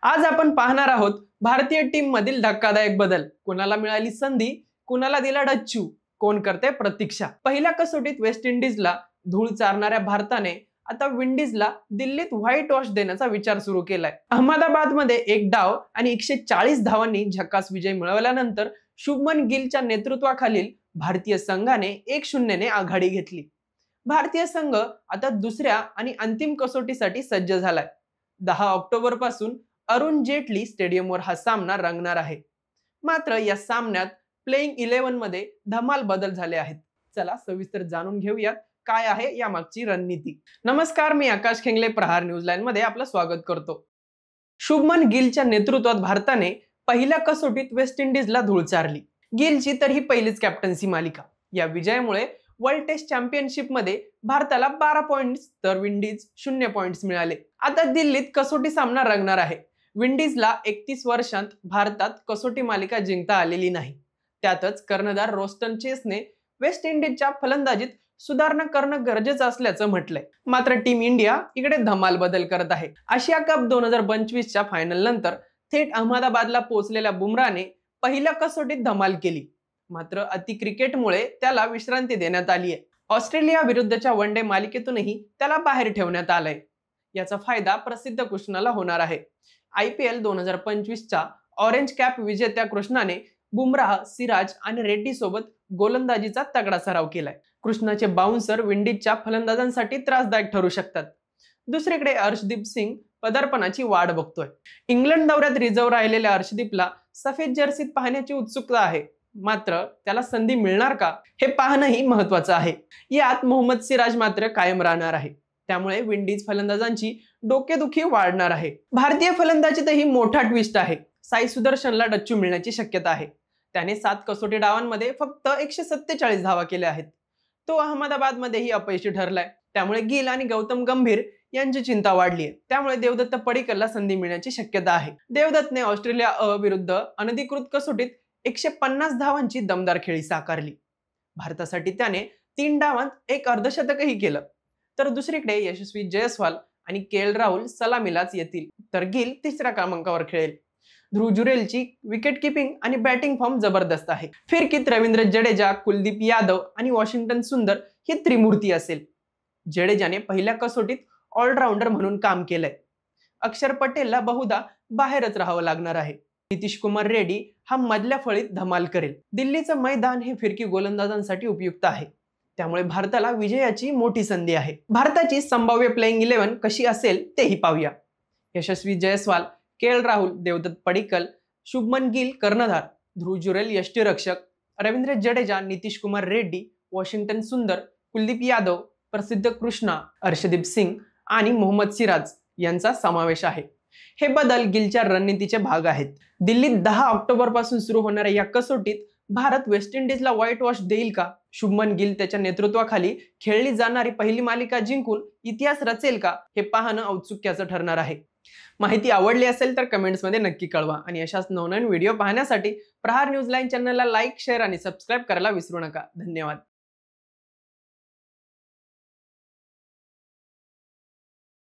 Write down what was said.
आज आपण पाहणार आहोत भारतीय टीम मधील धक्कादायक बदल। कुणाला मिळाली संधी, कुणाला दिला डच्चू, कोण करते प्रतीक्षा। पहिल्या कसोटीत वेस्ट इंडिजला धूळ चारणाऱ्या भारताने आता विंडीजला दिल्लीत व्हाईट वॉश देण्याचा विचार सुरू केलाय। अहमदाबाद मध्ये एक डाव आणि 140 धावांनी झकास विजय मिळवल्यानंतर शुभमन गिलच्या नेतृत्वाखालील भारतीय संघाने 1-0 ने आघाडी घेतली। भारतीय संघ आता दुसऱ्या आणि अंतिम कसोटीसाठी सज्ज झालाय। 10 ऑक्टोबर पासून अरुण जेटली स्टेडियमवर हा सामना रंगणार आहे। मात्र या सामन्यात प्लेइंग 11 मध्ये धमाल बदल झाले आहेत। चला सविस्तर जाणून घेऊयात काय आहे या मागची रणनीती। नमस्कार, मी आकाश खेंगले, प्रहार न्यूज लाईन मध्ये आपलं स्वागत करतो। शुभमन गिलच्या नेतृत्वात भारताने पहिल्या कसोटीत वेस्ट इंडिजला धूळ चारली। गिलची तर ही पहिलीच कॅप्टन्सी मालिका। या विजयामुळे वर्ल्ड टेस्ट चॅम्पियनशिप मध्ये भारताला 12 पॉइंट्स तर विंडीज 0 पॉइंट्स मिळाले। आता दिल्लीत कसोटी सामना रंगणार आहे। विंडीजला 31 वर्षांत भारतात कसोटी मालिका जिंकता आलेली नाही। त्यातच कर्णधार रोस्टन चेसने वेस्ट इंडिजच्या फलंदाजीत सुधारणा करणं गरजेचं असल्याचं म्हटलंय। मात्र टीम इंडिया इकडे धमाल बदल करत आहे। आशिया कप 2025 च्या फायनल नंतर थेट अहमदाबादला पोहोचलेल्या बुमराहने पहिल्या कसोटीत धमाल केली। मात्र अति क्रिकेटमुळे त्याला विश्रांती देण्यात आली आहे। ऑस्ट्रेलिया विरुद्धच्या वन डे मालिकेतूनही त्याला बाहेर ठेवण्यात आलंय। याचा फायदा प्रसिद्ध कृष्णाला होणार आहे। IPL 2025 च्या ऑरेंज कॅप विजेत्या कृष्णाने बुमराह, सिराज आणि रेड्डी सोबत गोलंदाजीचा तगडा सराव केलाय। कृष्णाचे बाउन्सर विंडीजच्या फलंदाजांसाठी त्रासदायक ठरू शकतात। दुसरीकडे अर्शदीप सिंग पदार्पणाची वाट बघतोय। इंग्लंड दौऱ्यात रिझर्व्ह राहिलेल्या अर्शदीपला सफेद जर्सीत पाहण्याची उत्सुकता आहे। मात्र त्याला संधी मिळणार का हे पाहणंही महत्त्वाचं आहे। यात मोहम्मद सिराज मात्र कायम राहणार आहे। त्यामुळे विंडीज फलंदाजांची डोकेदुखी वाढणार आहे। भारतीय फलंदाजीतही मोठा ट्विस्ट आहे। साई सुदर्शनला डच्चू मिळण्याची शक्यता आहे। त्याने 7 कसोटी डावांमध्ये फक्त 147 धावा केल्या आहेत। तो अहमदाबाद मध्येही अपयशी ठरलाय। त्यामुळे गिल आणि गौतम गंभीर यांची चिंता वाढली आहे। त्यामुळे देवदत्त पडिक्कलला संधी मिळण्याची शक्यता आहे। देवदत्तने ऑस्ट्रेलिया विरुद्ध अनधिकृत कसोटीत 150 धावांची दमदार खेळी साकारली। भारतासाठी त्याने 3 डावांत एक अर्धशतकही केलं। तर दुसरीकडे यशस्वी जयस्वाल आणि KL राहुल सलामीलाच येतील, तर गिल तिसऱ्या क्रमांकावर खेळेल। ध्रुव जुरेलची विकेट किपिंग आणि बॅटिंग फॉर्म जबरदस्त आहे। फिरकीत रवींद्र जडेजा, कुलदीप यादव आणि वॉशिंग्टन सुंदर ही त्रिमूर्ती असेल। जडेजाने पहिल्या कसोटीत ऑलराऊंडर म्हणून काम केलंय। अक्षर पटेलला बहुधा बाहेरच राहावं लागणार आहे। नितीश कुमार रेड्डी हा मधल्या फळीत धमाल करेल। दिल्लीचं मैदान हे फिरकी गोलंदाजांसाठी उपयुक्त आहे। त्यामुळे भारताला विजयाची मोठी संधी आहे। भारताची संभाव्य प्लेइंग 11 कशी असेल तेही पाहूया। यशस्वी जयस्वाल, KL राहुल, देवदत्त पडिक्कल, शुभमन गिल कर्णधार, ध्रुव जुरेल यष्टिरक्षक, रवींद्र जडेजा, नितीश कुमार रेड्डी, वॉशिंग्टन सुंदर, कुलदीप यादव, प्रसिद्ध कृष्णा, अर्शदीप सिंग आणि मोहम्मद सिराज यांचा समावेश आहे। हे बदल गिलच्या रणनीतीचे भाग आहेत। दिल्लीत 10 ऑक्टोबर पासून सुरू होणाऱ्या या कसोटीत भारत वेस्ट इंडिजला व्हाईट वॉश देईल का? शुभमन गिल त्याच्या नेतृत्वाखाली खेळली जाणारी पहिली मालिका जिंकून इतिहास रचेल का? हे पाहणं औत्सुक्याचं ठरणार आहे। माहिती आवडली असेल तर कमेंट्स मध्ये नक्की कळवा आणि अशाच नवनवीन व्हिडिओ पाहण्यासाठी प्रहार न्यूज लाईन चॅनलला लाईक, शेअर आणि सबस्क्राईब करायला विसरू नका। धन्यवाद।